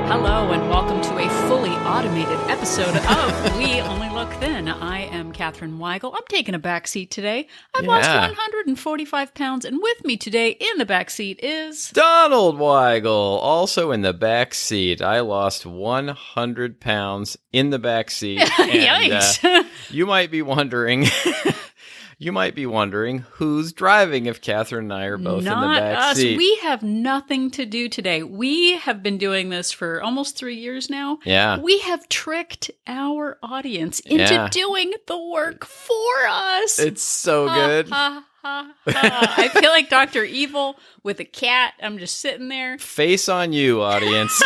Hello and welcome to a fully automated episode of We Only Look Thin. I am Katherine Weigel. I'm taking a back seat today. I've lost 145 pounds, and with me today in the back seat is... Donald Weigel, also in the back seat. I lost 100 pounds in the back seat. Yikes. You might be wondering... You might be wondering who's driving if Katherine and I are both in the back seat. We have nothing to do today. We have been doing this for almost 3 years now. Yeah. We have tricked our audience into doing the work for us. It's so good. I feel like Dr. Evil with a cat. I'm just sitting there. Face on you, audience.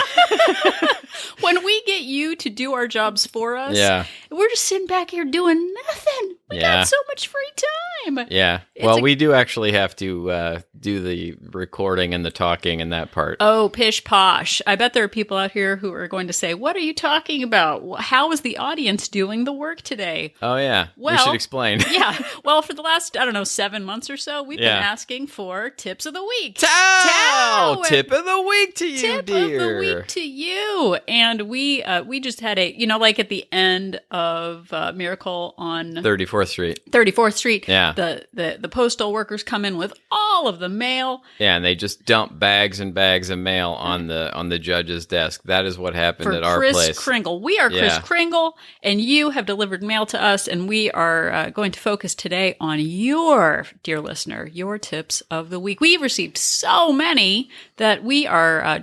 When we get you to do our jobs for us, we're just sitting back here doing nothing. We got so much free time. Yeah. Well, we do actually have to do the recording and the talking and that part. Oh, pish posh. I bet there are people out here who are going to say, what are you talking about? How is the audience doing the work today? Oh, yeah. Well, we should explain. Yeah. Well, for the last, 7 months or so, we've been asking for tips of the week. Tip of the week to you, Tip dear. of the week to you. And we just had a, like at the end of Miracle on 34th Street. 34th Street. Yeah. The postal workers come in with all of the mail. Yeah, and they just dump bags and bags of mail on the judge's desk. That is what happened at our Chris place. Kringle. We are Chris Kringle, and you have delivered mail to us, and we are going to focus today on your, dear listener, your tips of the week. We've received so many that we are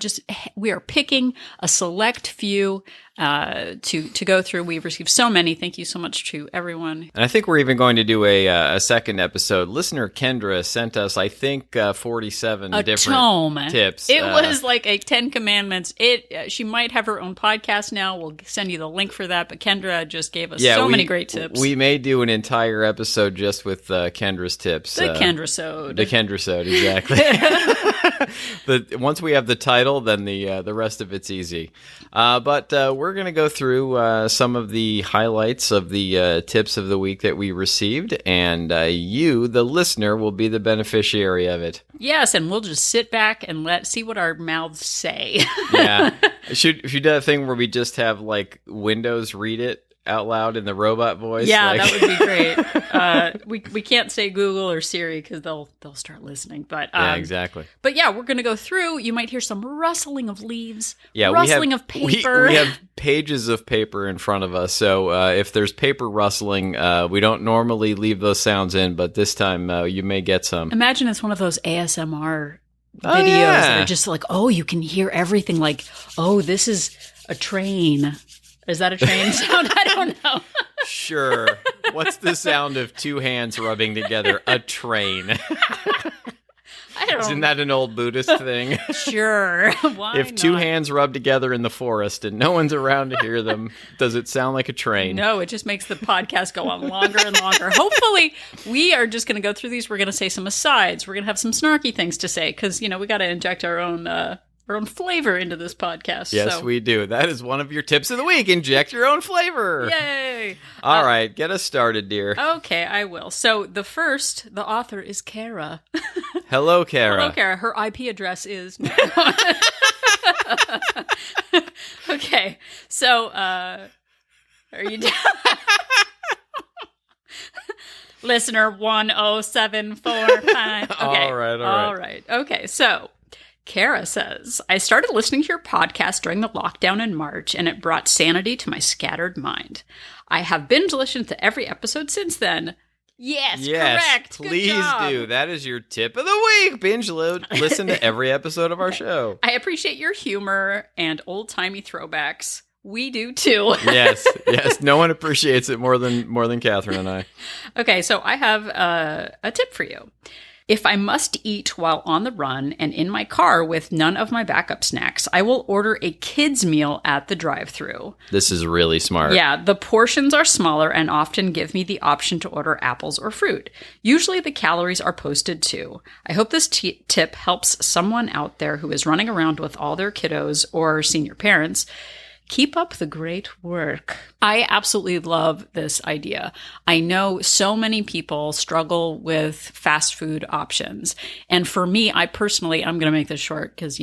picking a select few to go through. We've received so many. Thank you so much to everyone. And I think we're even going to do a second episode. Listener Kendra sent us, I think, 47 different tips. It was like a 10 Commandments. She might have her own podcast now. We'll send you the link for that. But Kendra just gave us so many great tips. We may do an entire episode just with Kendra's tips. The Kendra-sode. The Kendra-sode, exactly. Once we have the title, then the rest of it's easy. But we're going to go through some of the highlights of the tips of the week that we received, and you, the listener, will be the beneficiary of it. Yes, and we'll just sit back and see what our mouths say. Yeah. If you do that thing where we just have, like, Windows read it out loud in the robot voice. Yeah, that would be great. We can't say Google or Siri because they'll start listening. But yeah, exactly. But yeah, we're going to go through. You might hear some rustling of leaves, of paper. We have pages of paper in front of us. So if there's paper rustling, we don't normally leave those sounds in, but this time you may get some. Imagine it's one of those ASMR videos that are just like, oh, you can hear everything. Like, oh, this is a train. Is that a train sound? I don't know. Sure. What's the sound of two hands rubbing together? A train. Isn't that an old Buddhist thing? Sure. Why If two hands rub together in the forest and no one's around to hear them, does it sound like a train? No, it just makes the podcast go on longer and longer. Hopefully, we are just going to go through these. We're going to say some asides. We're going to have some snarky things to say because, we got to inject our own flavor into this podcast. Yes, we do. That is one of your tips of the week. Inject your own flavor. Yay. All right. Get us started, dear. Okay, I will. So the author is Kara. Hello, Kara. Hello, Kara. Her IP address is... Okay. So, are you down? Listener 10745. Okay. All right. Okay, so... Kara says, I started listening to your podcast during the lockdown in March, and it brought sanity to my scattered mind. I have binge listened to every episode since then. Yes, correct. Please do. That is your tip of the week. Binge listen to every episode of our show. I appreciate your humor and old-timey throwbacks. We do too. Yes. No one appreciates it more than Katherine and I. Okay, so I have a tip for you. If I must eat while on the run and in my car with none of my backup snacks, I will order a kid's meal at the drive-thru. This is really smart. Yeah, the portions are smaller and often give me the option to order apples or fruit. Usually the calories are posted too. I hope this tip helps someone out there who is running around with all their kiddos or senior parents. Keep up the great work. I absolutely love this idea. I know so many people struggle with fast food options. And for me, I'm going to make this short because,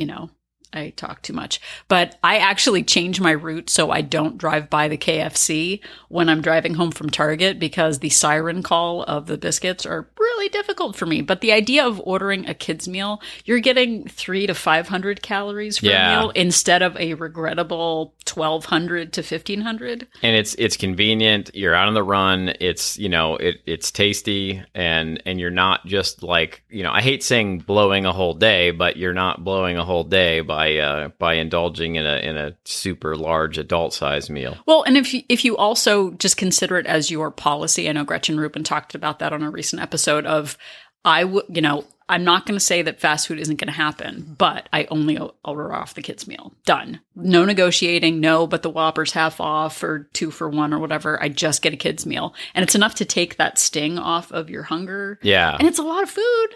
I talk too much. But I actually change my route so I don't drive by the KFC when I'm driving home from Target because the siren call of the biscuits are really difficult for me. But the idea of ordering a kid's meal, you're getting 300 to 500 calories for a meal instead of a regrettable 1,200 to 1,500. And it's convenient. You're out on the run. It's, it's tasty and you're not just like, I hate saying blowing a whole day, but you're not blowing a whole day by indulging in a super large adult size meal. Well, and if you also just consider it as your policy, I know Gretchen Rubin talked about that on a recent episode of, I'm not going to say that fast food isn't going to happen, but I only order off the kids' meal. Done. No negotiating. No, but the Whopper's half off or 2 for $1 or whatever. I just get a kids' meal. And it's enough to take that sting off of your hunger. Yeah. And it's a lot of food.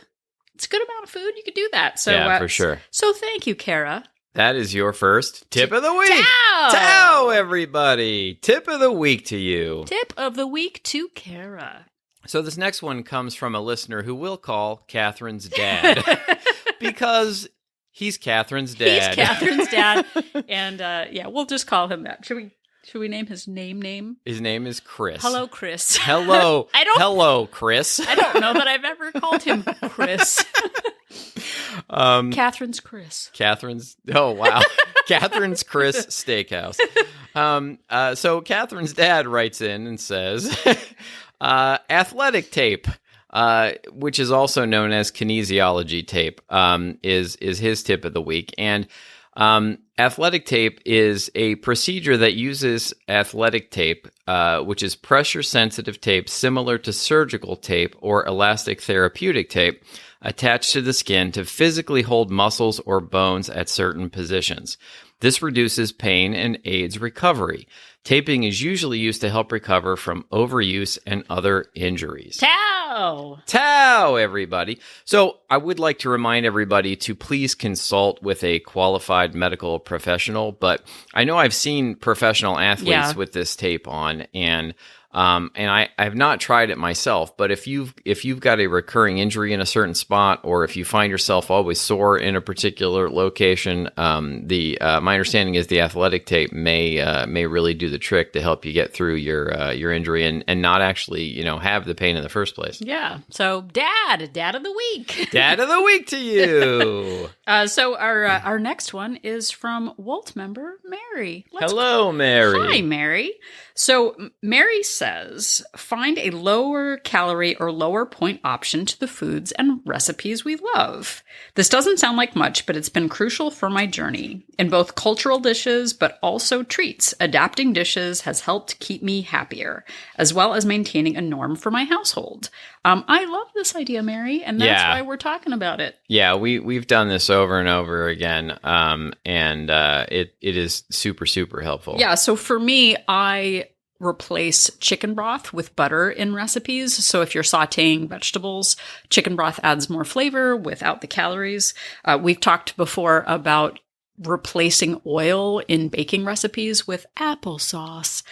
It's a good amount of food. You could do that. So, yeah, for sure. So thank you, Kara. That is your first tip of the week. Tao! Tao, everybody. Tip of the week to you. Tip of the week to Kara. So this next one comes from a listener who we'll call Catherine's dad because he's Catherine's dad. He's Catherine's dad. And we'll just call him that. Should we name his name? His name is Chris. Hello, Chris. Hello. Hello, Chris. I don't know that I've ever called him Chris. Catherine's Chris. Oh, wow. Catherine's Chris Steakhouse. So Catherine's dad writes in and says, athletic tape, which is also known as kinesiology tape, is his tip of the week. And athletic tape is a procedure that uses athletic tape, which is pressure-sensitive tape similar to surgical tape or elastic therapeutic tape, attached to the skin to physically hold muscles or bones at certain positions. This reduces pain and aids recovery. Taping is usually used to help recover from overuse and other injuries. Tao, everybody. So I would like to remind everybody to please consult with a qualified medical professional, but I know I've seen professional athletes with this tape on, and I have not tried it myself, but if you've got a recurring injury in a certain spot, or if you find yourself always sore in a particular location, my understanding is the athletic tape may really do the trick to help you get through your injury and not actually have the pain in the first place. Yeah. So dad of the week. Dad of the week to you. So our next one is from Walt member Mary. Hello, Mary. Hi, Mary. So Mary says, find a lower calorie or lower point option to the foods and recipes we love. This doesn't sound like much, but it's been crucial for my journey. In both cultural dishes, but also treats, adapting dishes has helped keep me happier, as well as maintaining a norm for my household. I love this idea, Mary, and that's why we're talking about it. Yeah, we've done this over and over again, and it is super, super helpful. Yeah, so for me, I replace chicken broth with butter in recipes. So if you're sauteing vegetables, chicken broth adds more flavor without the calories. We've talked before about replacing oil in baking recipes with applesauce,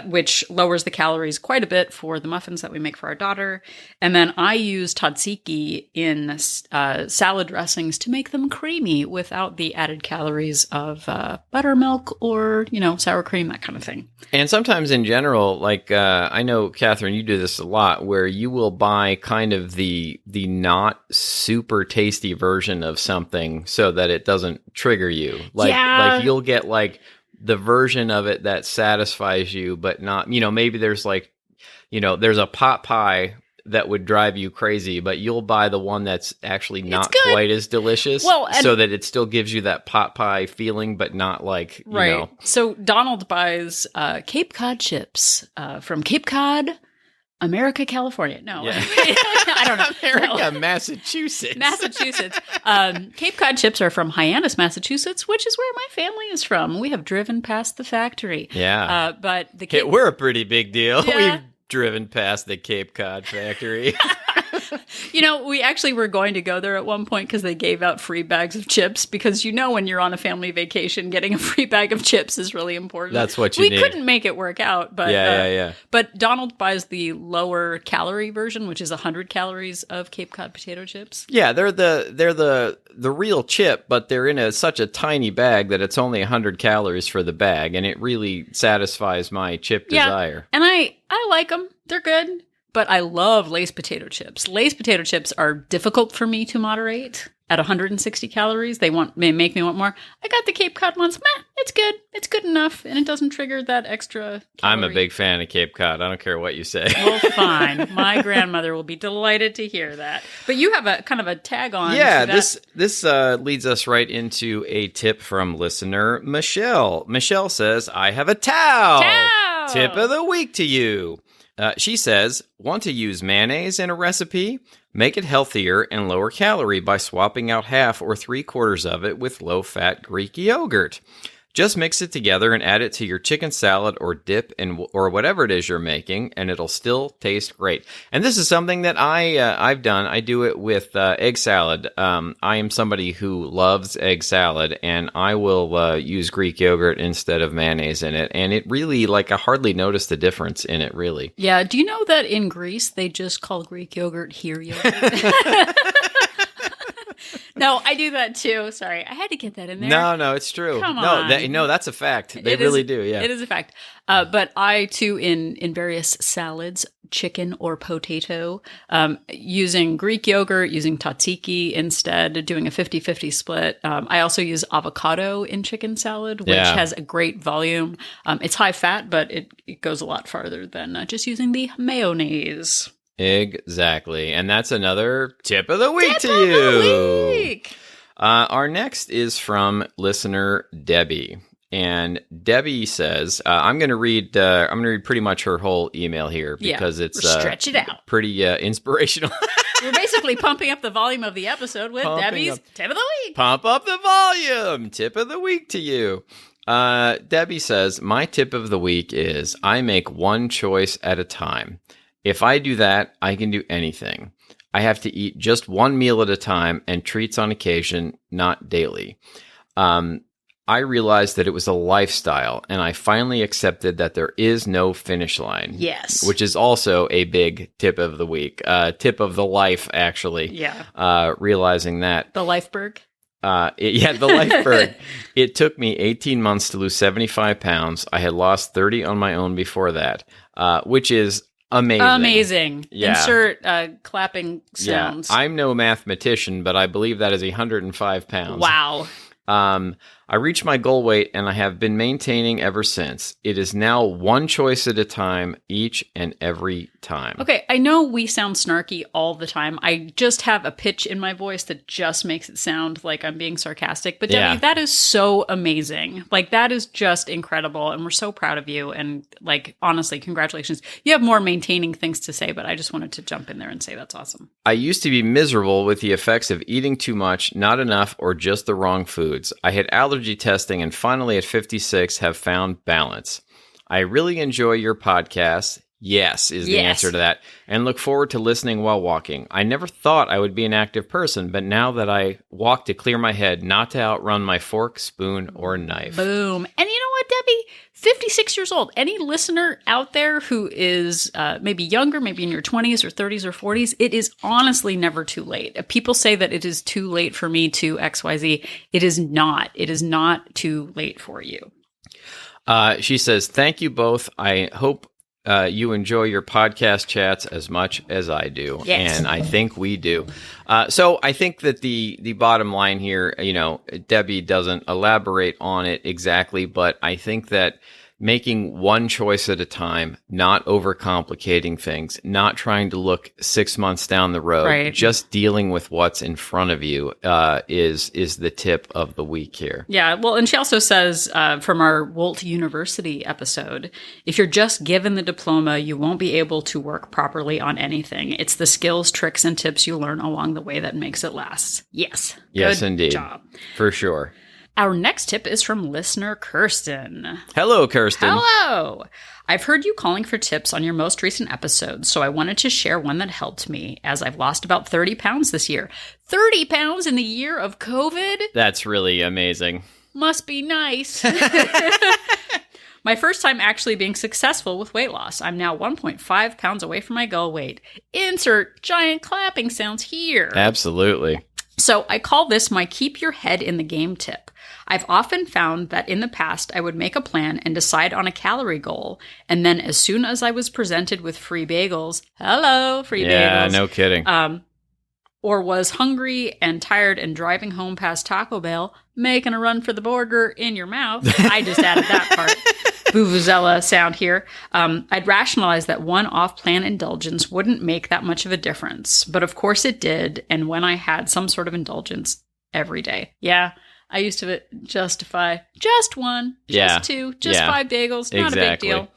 which lowers the calories quite a bit for the muffins that we make for our daughter. And then I use tzatziki in salad dressings to make them creamy without the added calories of buttermilk or, sour cream, that kind of thing. And sometimes in general, like I know, Catherine, you do this a lot, where you will buy kind of the not super tasty version of something so that it doesn't trigger you. Like you'll get like the version of it that satisfies you, but not, maybe there's there's a pot pie that would drive you crazy, but you'll buy the one that's actually not quite as delicious, so that it still gives you that pot pie feeling, but not like, right. So Donald buys Cape Cod chips from Cape Cod, America, California. No, yeah. I don't know. America, no. Massachusetts. Cape Cod chips are from Hyannis, Massachusetts, which is where my family is from. We have driven past the factory. Yeah. But we're a pretty big deal. Yeah. We've driven past the Cape Cod factory. We actually were going to go there at one point because they gave out free bags of chips, because when you're on a family vacation, getting a free bag of chips is really important. That's what you need. We couldn't make it work out, but yeah. But Donald buys the lower calorie version, which is 100 calories of Cape Cod potato chips. Yeah, they're the the real chip, but they're in such a tiny bag that it's only 100 calories for the bag, and it really satisfies my chip desire. And I like them. They're good. But I love Lay's potato chips. Lay's potato chips are difficult for me to moderate at 160 calories. They make me want more. I got the Cape Cod ones. Meh, it's good. It's good enough, and it doesn't trigger that extra calorie. I'm a big fan of Cape Cod. I don't care what you say. Well, fine. My grandmother will be delighted to hear that. But you have a kind of a tag on. Yeah, this leads us right into a tip from listener Michelle. Michelle says, I have a towel. Tip of the week to you. She says, want to use mayonnaise in a recipe? Make it healthier and lower calorie by swapping out half or 3/4 of it with low-fat Greek yogurt. Just mix it together and add it to your chicken salad or dip or whatever it is you're making, and it'll still taste great. And this is something that I've done. I do it with egg salad. I am somebody who loves egg salad, and I will use Greek yogurt instead of mayonnaise in it. And it really, I hardly notice the difference in it, really. Yeah. Do you know that in Greece they just call Greek yogurt here yogurt? No, I do that too. Sorry, I had to get that in there. No, it's true. Come on. No, that's a fact. They really do, yeah. It is a fact. But I, too, in various salads, chicken or potato, using Greek yogurt, using tzatziki instead, doing a 50-50 split. I also use avocado in chicken salad, which has a great volume. It's high fat, but it goes a lot farther than just using the mayonnaise. Exactly. And that's another tip of the week to you. Our next is from listener Debbie. And Debbie says, I'm going to read pretty much her whole email here because it's stretch it out. Pretty inspirational. We're basically pumping up the volume of the episode with Debbie's tip of the week. Pump up the volume. Tip of the week to you. Debbie says, my tip of the week is I make one choice at a time. If I do that, I can do anything. I have to eat just one meal at a time and treats on occasion, not daily. I realized that it was a lifestyle, and I finally accepted that there is no finish line. Yes. Which is also a big tip of the week. Tip of the life, actually. Yeah. Realizing that. The Lifeberg? The Lifeberg. It took me 18 months to lose 75 pounds. I had lost 30 on my own before that, which is amazing. Yeah. Insert clapping sounds. Yeah. I'm no mathematician, but I believe that is 105 pounds. Wow. I reached my goal weight and I have been maintaining ever since. It is now one choice at a time, each and every time. Okay, I know we sound snarky all the time. I just have a pitch in my voice that just makes it sound like I'm being sarcastic. But Debbie, that is so amazing. That is just incredible. And we're so proud of you. And honestly, congratulations. You have more maintaining things to say, but I just wanted to jump in there and say that's awesome. I used to be miserable with the effects of eating too much, not enough, or just the wrong foods. I had allergy testing and finally at 56 have found balance. I really enjoy your podcast. Yes, is the answer to that. And look forward to listening while walking. I never thought I would be an active person, but now that I walk to clear my head, not to outrun my fork, spoon, or knife. Boom. And you know what, Debbie? 56 years old. Any listener out there who is maybe younger, maybe in your 20s or 30s or 40s, it is honestly never too late. People say that it is too late for me to XYZ. It is not. It is not too late for you. She says, thank you both. I hope you enjoy your podcast chats as much as I do. Yes. And I think we do. So I think that the bottom line here, Debbie doesn't elaborate on it exactly, but I think that making one choice at a time, not overcomplicating things, not trying to look 6 months down the road, just dealing with what's in front of you is the tip of the week here. Yeah, well, and she also says from our Wolt University episode, if you're just given the diploma, you won't be able to work properly on anything. It's the skills, tricks, and tips you learn along the way that makes it last. Yes. Yes, Good indeed. job. For sure. Our next tip is from listener Kirsten. Hello, Kirsten. Hello. I've heard you calling for tips on your most recent episodes, so I wanted to share one that helped me, as I've lost about 30 pounds this year. 30 pounds in the year of COVID? That's really amazing. Must be nice. My first time actually being successful with weight loss. I'm now 1.5 pounds away from my goal weight. Insert giant clapping sounds here. Absolutely. So I call this my keep your head in the game tip. I've often found that in the past, I would make a plan and decide on a calorie goal. And then as soon as I was presented with free bagels, hello, free bagels. Yeah, no kidding. Or was hungry and tired and driving home past Taco Bell, making a run for the burger in your mouth. I just added that part. Vuvuzela sound here. I'd rationalize that one off-plan indulgence wouldn't make that much of a difference. But of course it did. And when I had some sort of indulgence every day. Yeah, I used to justify just one, just two, just 5 bagels. Not a big deal.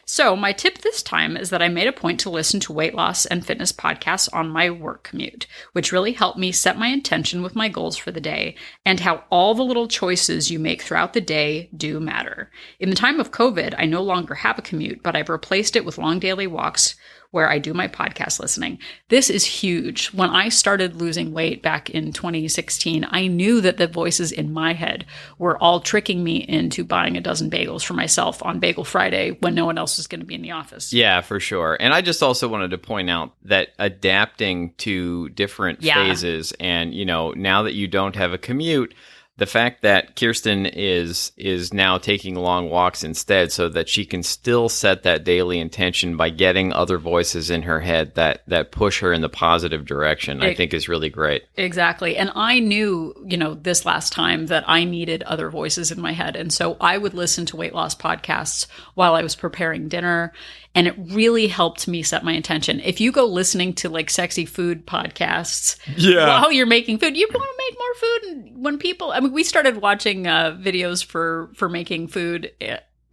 So my tip this time is that I made a point to listen to weight loss and fitness podcasts on my work commute, which really helped me set my intention with my goals for the day and how all the little choices you make throughout the day do matter. In the time of COVID, I no longer have a commute, but I've replaced it with long daily walks where I do my podcast listening. This is huge. When I started losing weight back in 2016, I knew that the voices in my head were all tricking me into buying a dozen bagels for myself on Bagel Friday when no one else was going to be in the office. Yeah, for sure. And I just also wanted to point out that adapting to different phases and, now that you don't have a commute, the fact that Kirsten is now taking long walks instead so that she can still set that daily intention by getting other voices in her head that push her in the positive direction, I think is really great. Exactly. And I knew, this last time that I needed other voices in my head. And so I would listen to weight loss podcasts while I was preparing dinner. And it really helped me set my intention. If you go listening to like sexy food podcasts while you're making food, you want to make more food. And when people, we started watching videos for making food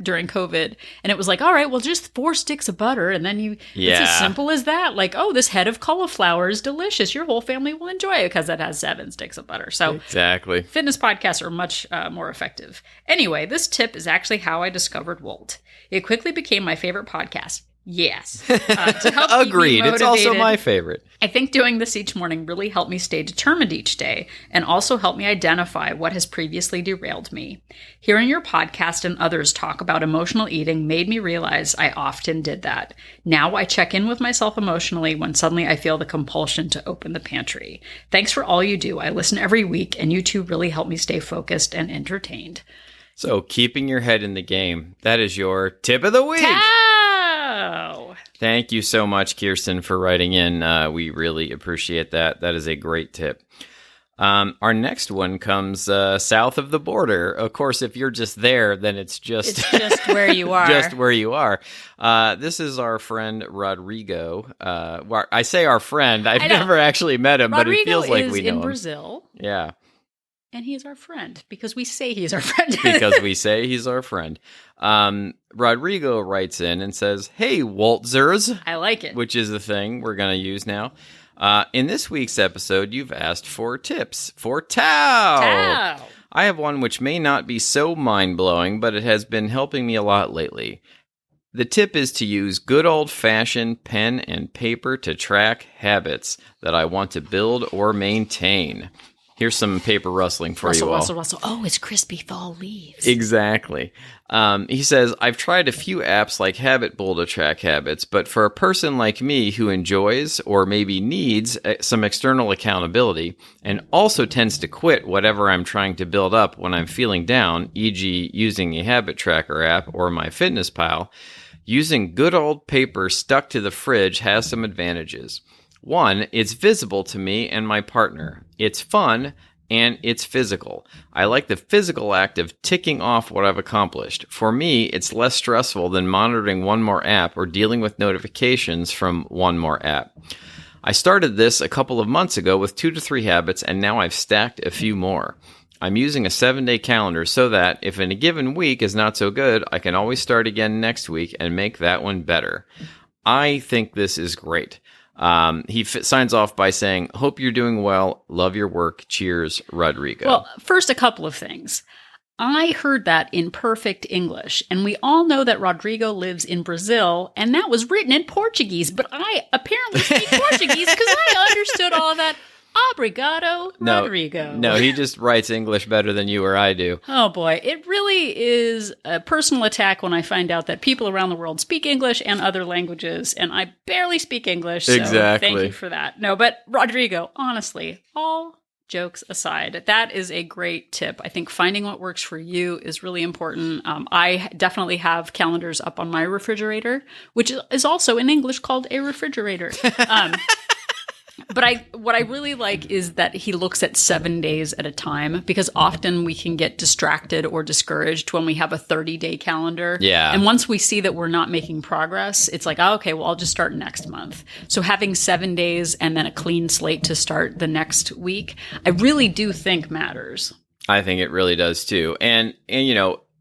during COVID, and it was like, all right, well, just 4 sticks of butter. And then it's as simple as that. Like, oh, this head of cauliflower is delicious. Your whole family will enjoy it because it has 7 sticks of butter. So exactly. Fitness podcasts are much more effective. Anyway, this tip is actually how I discovered Wolt. It quickly became my favorite podcast. Yes. To help Agreed. It's also my favorite. I think doing this each morning really helped me stay determined each day and also helped me identify what has previously derailed me. Hearing your podcast and others talk about emotional eating made me realize I often did that. Now I check in with myself emotionally when suddenly I feel the compulsion to open the pantry. Thanks for all you do. I listen every week, and you two really help me stay focused and entertained. So keeping your head in the game, that is your tip of the week. Thank you so much, Kirsten, for writing in. We really appreciate that. That is a great tip. Our next one comes south of the border. Of course, if you're just there, then it's just where you are. Just where you are. This is our friend Rodrigo. Well, I say our friend. I've never actually met him, but it feels like we know him. Rodrigo is in Brazil. Yeah. And he is our friend because we say he's our friend. Because we say he's our friend. Rodrigo writes in and says, "Hey, Waltzers." I like it. Which is the thing we're going to use now. In this week's episode, you've asked for tips for Tao. I have one which may not be so mind-blowing, but it has been helping me a lot lately. The tip is to use good old-fashioned pen and paper to track habits that I want to build or maintain. Here's some paper rustling for you all. Rustle. Oh, it's crispy fall leaves. Exactly. He says, I've tried a few apps like Habit Bull to track habits, but for a person like me who enjoys or maybe needs some external accountability and also tends to quit whatever I'm trying to build up when I'm feeling down, e.g. using a habit tracker app or MyFitnessPal, using good old paper stuck to the fridge has some advantages. 1, it's visible to me and my partner. It's fun, and it's physical. I like the physical act of ticking off what I've accomplished. For me, it's less stressful than monitoring one more app or dealing with notifications from one more app. I started this a couple of months ago with 2 to 3 habits, and now I've stacked a few more. I'm using a 7-day calendar so that if in a given week is not so good, I can always start again next week and make that one better. I think this is great. He signs off by saying, hope you're doing well. Love your work. Cheers, Rodrigo. Well, first, a couple of things. I heard that in perfect English, and we all know that Rodrigo lives in Brazil, and that was written in Portuguese, but I apparently speak Portuguese because I understood all of that. Obrigado, Rodrigo. No, he just writes English better than you or I do. Oh boy, it really is a personal attack when I find out that people around the world speak English and other languages, and I barely speak English, so exactly. Thank you for that. No, but Rodrigo, honestly, all jokes aside, that is a great tip. I think finding what works for you is really important. I definitely have calendars up on my refrigerator, which is also in English called a refrigerator. But what I really like is that he looks at 7 days at a time, because often we can get distracted or discouraged when we have a 30-day calendar. Yeah. And once we see that we're not making progress, it's like, oh, okay, well, I'll just start next month. So having 7 days and then a clean slate to start the next week, I really do think matters. I think it really does too. And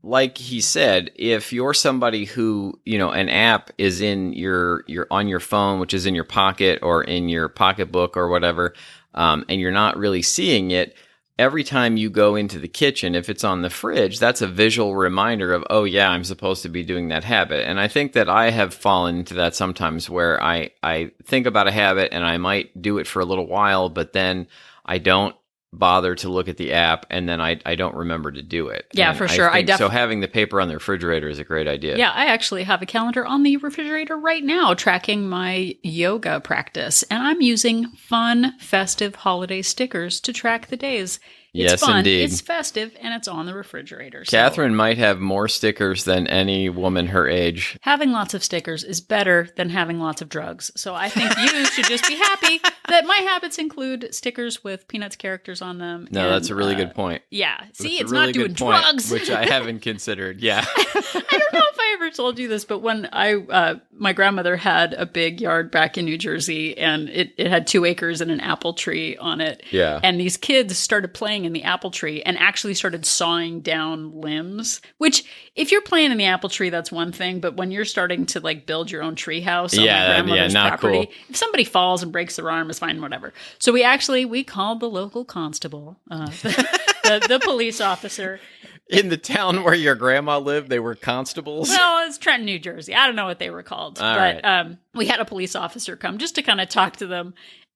like he said, if you're somebody who, an app is in your on your phone, which is in your pocket or in your pocketbook or whatever, and you're not really seeing it, every time you go into the kitchen, if it's on the fridge, that's a visual reminder of, oh yeah, I'm supposed to be doing that habit. And I think that I have fallen into that sometimes, where I think about a habit and I might do it for a little while, but then I don't bother to look at the app, and then I don't remember to do it. Yeah, and for sure. So having the paper on the refrigerator is a great idea. Yeah, I actually have a calendar on the refrigerator right now tracking my yoga practice, and I'm using fun, festive holiday stickers to track the days. It's Yes, fun, indeed. it's festive, and it's on the refrigerator. So Catherine might have more stickers than any woman her age. having lots of stickers is better than having lots of drugs. So I think you should just be happy that my habits include stickers with Peanuts characters on them. No, and, that's a really good point. Yeah. See, That's it's a really not doing good point, drugs. which I haven't considered. Yeah. I don't know if I ever told you this, but when my grandmother had a big yard back in New Jersey, and it had 2 acres and an apple tree on it. Yeah. And these kids started playing in the apple tree and actually started sawing down limbs, which if you're playing in the apple tree, that's one thing. But when you're starting to like build your own tree house on my grandmother's not property, cool. if somebody falls and breaks their arm, it's fine, whatever. So we called the local constable, the police officer. In the town where your grandma lived, they were constables. Well, it's Trenton, New Jersey. I don't know what they were called. All but right. We had a police officer come just to kind of talk to them.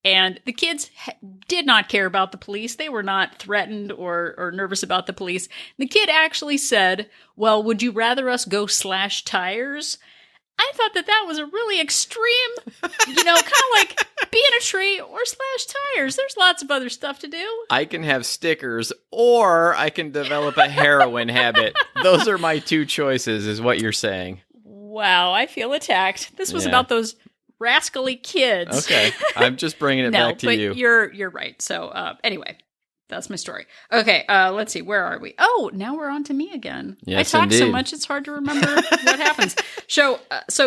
And the kids did not care about the police. They were not threatened or nervous about the police. The kid actually said, well, would you rather us go slash tires? I thought that was a really extreme, kind of like be in a tree or slash tires. There's lots of other stuff to do. I can have stickers, or I can develop a heroin habit. Those are my 2 choices, is what you're saying. Wow, I feel attacked. This was Yeah. about those rascally kids. Okay. I'm just bringing it back to but you. You're right. So anyway, that's my story. Okay, let's see. Where are we? Oh, now we're on to me again. Yes, I talk so indeed. much, it's hard to remember what happens. So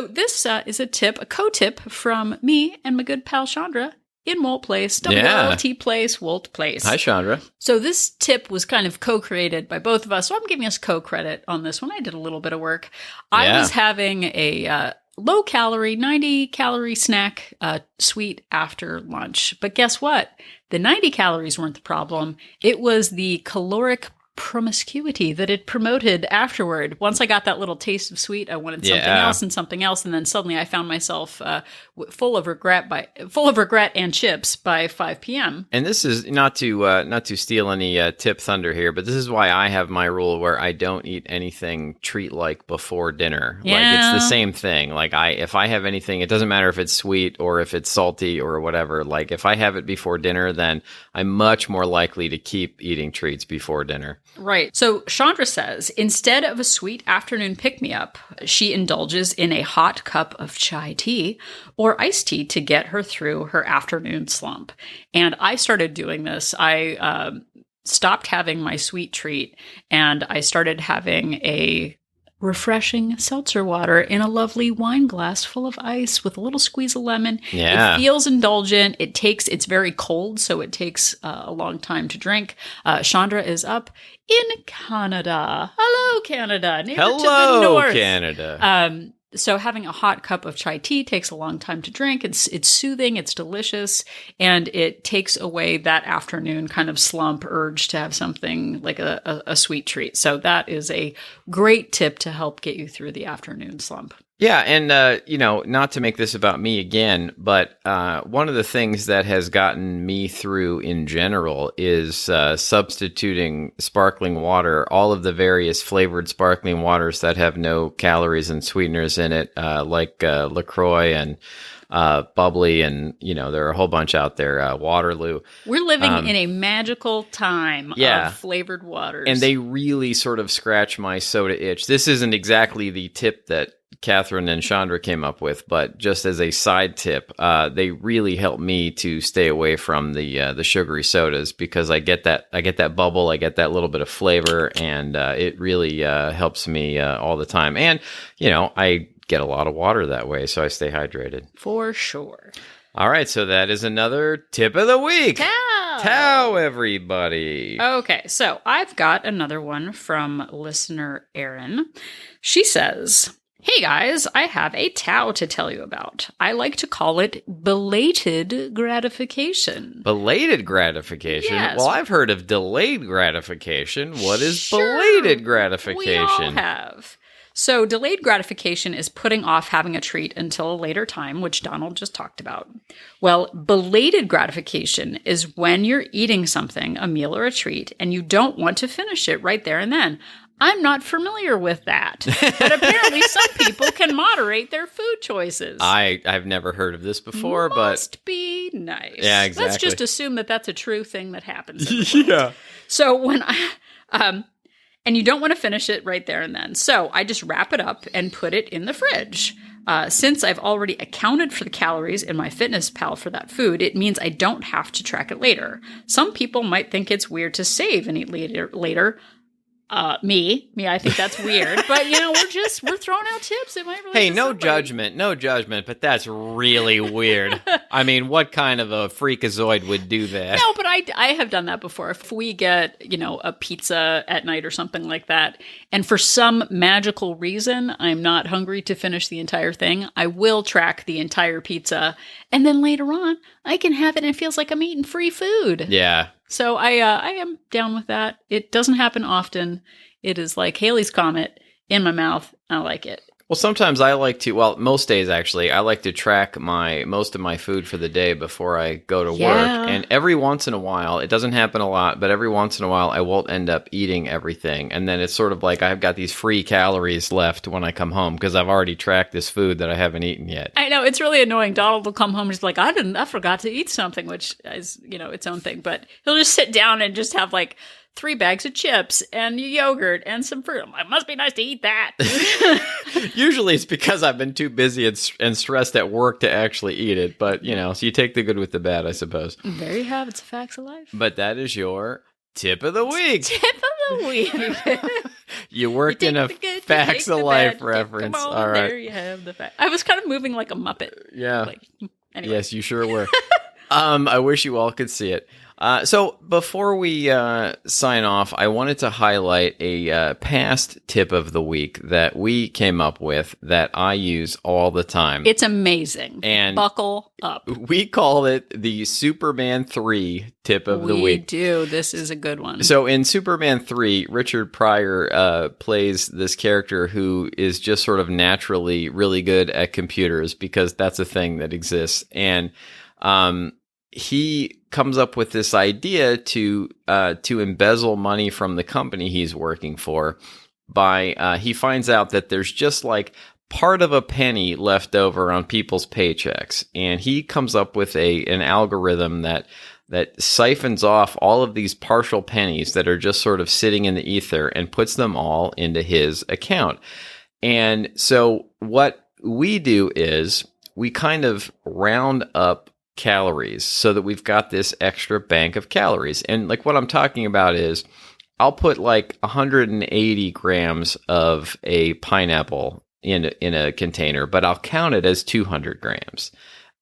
this is a co-tip from me and my good pal Chandra in Wolt Place, Yeah. WLT Place, Wolt Place. Hi, Chandra. So this tip was kind of co-created by both of us. So I'm giving us co-credit on this one. I did a little bit of work. I Yeah. was having a low-calorie, 90-calorie snack sweet after lunch. But guess what? The 90 calories weren't the problem. It was the caloric promiscuity that it promoted afterward. Once I got that little taste of sweet, I wanted something else, and then suddenly I found myself full of regret and chips by 5 p.m. And this is not to steal any tip thunder here, but this is why I have my rule where I don't eat anything treat-like before dinner. Yeah. Like, it's the same thing. Like, if I have anything, it doesn't matter if it's sweet or if it's salty or whatever. Like, if I have it before dinner, then I'm much more likely to keep eating treats before dinner. Right. So Chandra says, instead of a sweet afternoon pick-me-up, she indulges in a hot cup of chai tea or iced tea to get her through her afternoon slump. And I started doing this. I stopped having my sweet treat, and I started having a refreshing seltzer water in a lovely wine glass full of ice with a little squeeze of lemon. Yeah. It feels indulgent. It's very cold, so it takes a long time to drink. Chandra is up in Canada. Hello, Canada. Neighbor to the Hello, north. Canada. So having a hot cup of chai tea takes a long time to drink. It's soothing, it's delicious, and it takes away that afternoon kind of slump urge to have something like a sweet treat. So that is a great tip to help get you through the afternoon slump. Yeah, and not to make this about me again, but one of the things that has gotten me through in general is substituting sparkling water, all of the various flavored sparkling waters that have no calories and sweeteners in it, like LaCroix and Bubbly, and there are a whole bunch out there. Waterloo. We're living in a magical time of flavored waters. And they really sort of scratch my soda itch. This isn't exactly the tip that Catherine and Chandra came up with, but just as a side tip, they really help me to stay away from the sugary sodas, because I get that bubble, I get that little bit of flavor, and it really helps me all the time. And I get a lot of water that way, so I stay hydrated. For sure. All right, so that is another tip of the week. Tao, everybody. Okay, so I've got another one from listener Erin. She says, "Hey guys, I have a Tao to tell you about. I like to call it belated gratification." Belated gratification? Yes. Well, I've heard of delayed gratification. What is Sure, belated gratification? We all have. So delayed gratification is putting off having a treat until a later time, which Donald just talked about. Well, belated gratification is when you're eating something, a meal or a treat, and you don't want to finish it right there and then. I'm not familiar with that, but apparently some people can moderate their food choices. I've never heard of this before, Must be nice. Yeah, exactly. Let's just assume that that's a true thing that happens. Yeah. So when and you don't want to finish it right there and then. So I just wrap it up and put it in the fridge. Since I've already accounted for the calories in my Fitness Pal for that food, it means I don't have to track it later. Some people might think it's weird to save and eat later. Me, I think that's weird, but we're throwing out tips. It might really. Hey, no judgment, but that's really weird. I mean, what kind of a freakazoid would do that? No, but I have done that before. If we get, a pizza at night or something like that, and for some magical reason, I'm not hungry to finish the entire thing, I will track the entire pizza, and then later on, I can have it and it feels like I'm eating free food. Yeah. So I am down with that. It doesn't happen often. It is like Halley's Comet in my mouth. I like it. Well, sometimes I like to, most days actually, I like to track most of my food for the day before I go to work. And every once in a while, it doesn't happen a lot, but every once in a while I won't end up eating everything. And then it's sort of like I've got these free calories left when I come home because I've already tracked this food that I haven't eaten yet. I know, it's really annoying. Donald will come home and he's like, I forgot to eat something, which is, its own thing. But he'll just sit down and just have 3 bags of chips and yogurt and some fruit. I'm like, it must be nice to eat that. Usually it's because I've been too busy and stressed at work to actually eat it. But, so you take the good with the bad, I suppose. There you have it. It's a facts of life. But that is your tip of the week. Tip of the week. You worked in a facts of life reference. All right. There you have the fact. I was kind of moving like a Muppet. Yeah. Anyway. Yes, you sure were. I wish you all could see it. So before we sign off, I wanted to highlight a past tip of the week that we came up with that I use all the time. It's amazing. And buckle up. We call it the Superman 3 tip of the week. We do. This is a good one. So in Superman 3, Richard Pryor plays this character who is just sort of naturally really good at computers because that's a thing that exists. And he comes up with this idea to embezzle money from the company he's working for by he finds out that there's just part of a penny left over on people's paychecks, and he comes up with an algorithm that siphons off all of these partial pennies that are just sort of sitting in the ether and puts them all into his account. And so what we do is we kind of round up calories so that we've got this extra bank of calories. And what I'm talking about is I'll put 180 grams of a pineapple in a container, but I'll count it as 200 grams.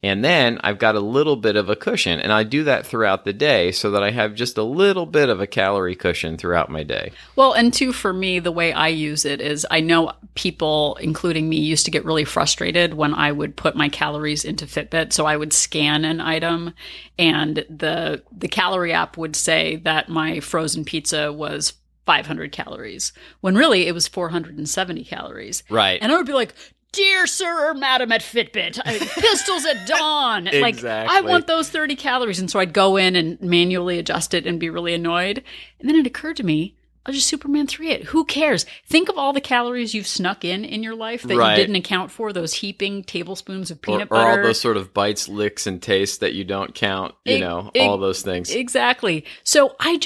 And then I've got a little bit of a cushion, and I do that throughout the day so that I have just a little bit of a calorie cushion throughout my day. Well, and two, for me, the way I use it is I know people, including me, used to get really frustrated when I would put my calories into Fitbit. So I would scan an item, and the calorie app would say that my frozen pizza was 500 calories, when really it was 470 calories. Right. And I would be like, dear sir or madam at Fitbit, pistols at dawn. Exactly. I want those 30 calories. And so I'd go in and manually adjust it and be really annoyed. And then it occurred to me, I'll just Superman 3 it. Who cares? Think of all the calories you've snuck in your life that Right. you didn't account for, those heaping tablespoons of peanut Or butter. all those sort of bites, licks, and tastes that you don't count, all those things. Exactly. So I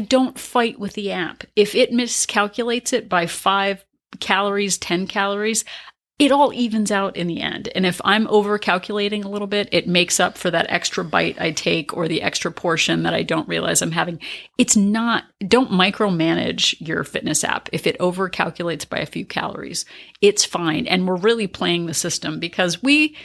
don't fight with the app. If it miscalculates it by 5 calories, 10 calories, it all evens out in the end. And if I'm over calculating a little bit, it makes up for that extra bite I take or the extra portion that I don't realize I'm having. Don't micromanage your fitness app. If it over calculates by a few calories, it's fine. And we're really playing the system because we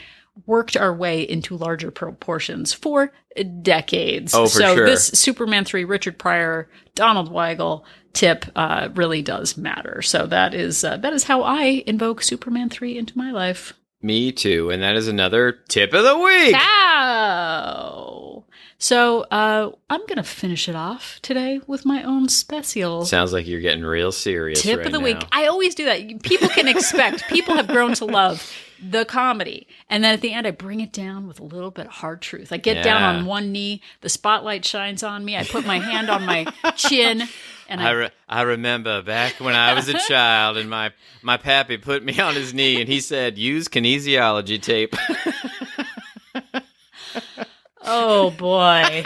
worked our way into larger proportions for decades. Oh, for sure. This Superman 3, Richard Pryor, Donald Weigel tip really does matter. So that is how I invoke Superman 3 into my life. Me too. And that is another tip of the week. Cow! So I'm going to finish it off today with my own special. Sounds like you're getting real serious Tip right of the now. week. I always do that. People can expect. People have grown to love the comedy. And then at the end, I bring it down with a little bit of hard truth. I get down on one knee. The spotlight shines on me. I put my hand on my chin. And I remember back when I was a child and my pappy put me on his knee and he said, use kinesiology tape. Oh, boy.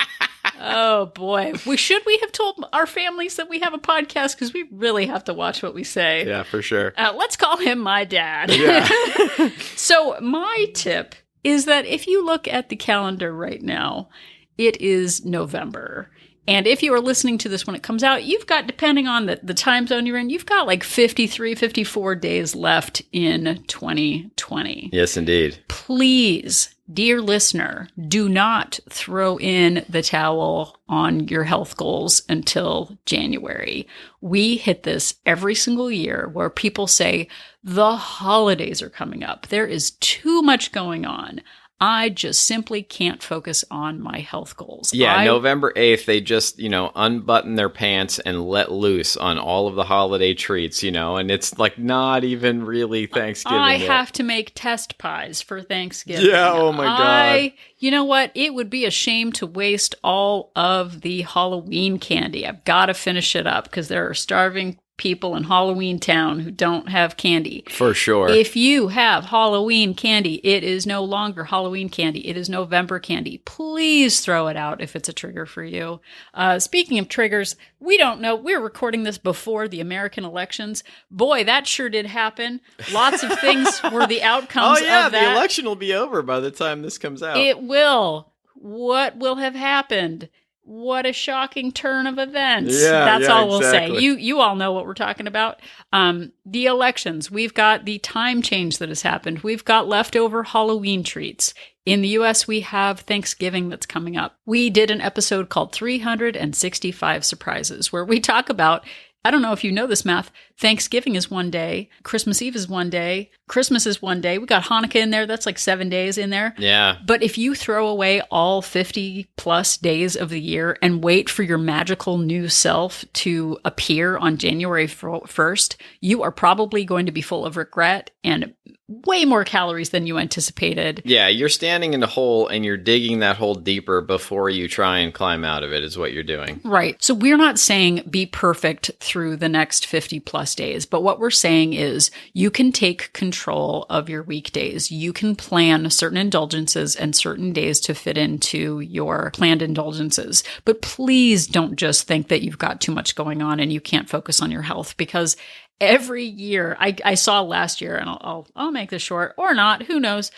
Oh, boy. Should we have told our families that we have a podcast? Because we really have to watch what we say. Yeah, for sure. Let's call him my dad. Yeah. So my tip is that if you look at the calendar right now, it is November. And if you are listening to this when it comes out, you've got, depending on the time zone you're in, you've got like 53, 54 days left in 2020. Yes, indeed. Please, dear listener, do not throw in the towel on your health goals until January. We hit this every single year where people say, the holidays are coming up. There is too much going on. I just simply can't focus on my health goals. Yeah, November 8th, they just, unbutton their pants and let loose on all of the holiday treats, and it's like not even really Thanksgiving I yet. have to make test pies for Thanksgiving. Yeah, oh my God. You know what? It would be a shame to waste all of the Halloween candy. I've got to finish it up because there are starving people in Halloween Town who don't have candy. For sure. If you have Halloween candy, it is no longer Halloween candy. It is November candy. Please throw it out if it's a trigger for you. Speaking of triggers, we don't know. We're recording this before the American elections. Boy, that sure did happen. Lots of things were the outcomes of that. The election will be over by the time this comes out. It will. What will have happened? What a shocking turn of events. That's all we'll say. You all know what we're talking about. The elections. We've got the time change that has happened. We've got leftover Halloween treats. In the US, we have Thanksgiving that's coming up. We did an episode called 365 Surprises, where we talk about, I don't know if you know this math, Thanksgiving is one day, Christmas Eve is one day, Christmas is one day. We got Hanukkah in there. That's like 7 days in there. Yeah. But if you throw away all 50 plus days of the year and wait for your magical new self to appear on January 1st, you are probably going to be full of regret and way more calories than you anticipated. Yeah, you're standing in a hole and you're digging that hole deeper before you try and climb out of it is what you're doing. Right. So we're not saying be perfect through the next 50 plus days, but what we're saying is you can take control of your weekdays. You can plan certain indulgences and certain days to fit into your planned indulgences. But please don't just think that you've got too much going on and you can't focus on your health, because every year, I saw last year, and I'll make this short or not, who knows,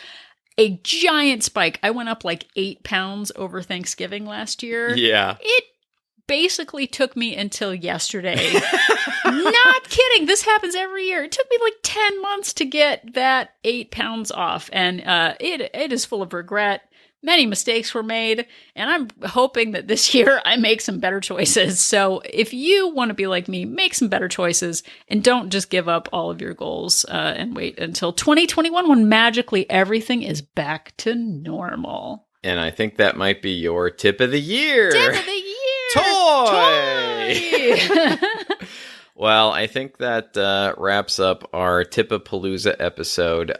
a giant spike. I went up like 8 pounds over Thanksgiving last year. Yeah. It basically took me until yesterday. Not kidding. This happens every year. It took me like 10 months to get that 8 pounds off. And it is full of regret. Many mistakes were made, and I'm hoping that this year I make some better choices. So if you want to be like me, make some better choices and don't just give up all of your goals and wait until 2021 when magically everything is back to normal. And I think that might be your tip of the year. Tip of the year! Toy! Well, I think that wraps up our Tipapalooza episode.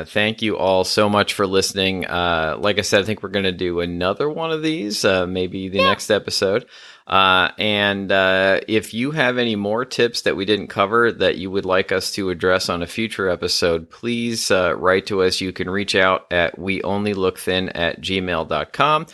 Thank you all so much for listening. Like I said, I think we're going to do another one of these, maybe the next episode. And if you have any more tips that we didn't cover that you would like us to address on a future episode, please write to us. You can reach out at weonlylookthin@gmail.com.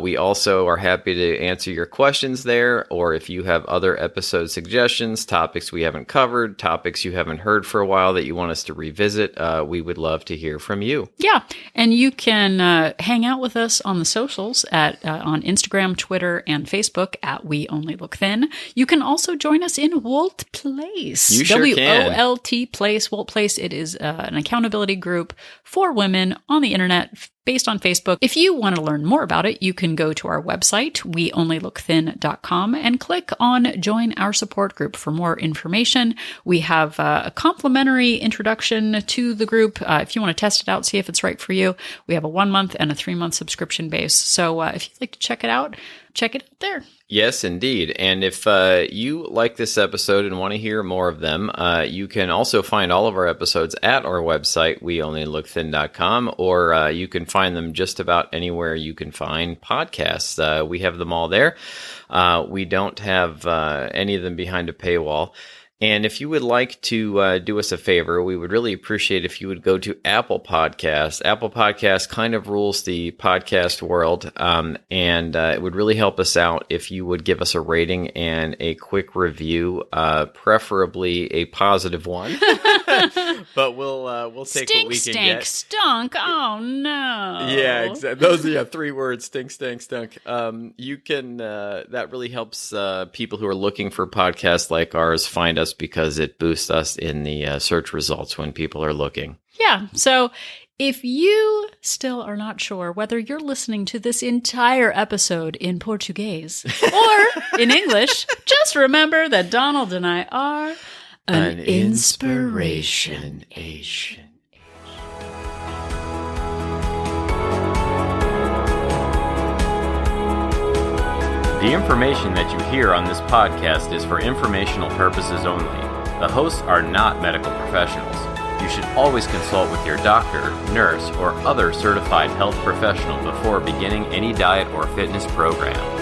We also are happy to answer your questions there, or if you have other episode suggestions, topics we haven't covered, topics you haven't heard for a while that you want us to revisit, we would love to hear from you. Yeah, and you can hang out with us on the socials on Instagram, Twitter, and Facebook at We Only Look Thin. You can also join us in Wolt Place. You sure can. WOLT Place, Wolt Place. It is an accountability group for women on the internet, based on Facebook. If you want to learn more about it, you can go to our website, weonlylookthin.com, and click on Join Our Support Group for more information. We have a complimentary introduction to the group. If you want to test it out, see if it's right for you. We have a 1-month and a 3-month subscription base. So if you'd like to check it out there. Yes, indeed. And if you like this episode and want to hear more of them, you can also find all of our episodes at our website, weonlylookthin.com, or you can find them just about anywhere you can find podcasts. We have them all there. We don't have any of them behind a paywall. And if you would like to do us a favor, we would really appreciate if you would go to Apple Podcasts. Apple Podcasts kind of rules the podcast world, and it would really help us out if you would give us a rating and a quick review, preferably a positive one. But we'll take what we can get. Stunk. Oh no. Yeah, exactly. Those are 3 words. Stink, stunk. You can. That really helps people who are looking for podcasts like ours find us, because it boosts us in the search results when people are looking. Yeah. So if you still are not sure whether you're listening to this entire episode in Portuguese or in English, just remember that Donald and I are an inspiration. The information that you hear on this podcast is for informational purposes only. The hosts are not medical professionals. You should always consult with your doctor, nurse, or other certified health professional before beginning any diet or fitness program.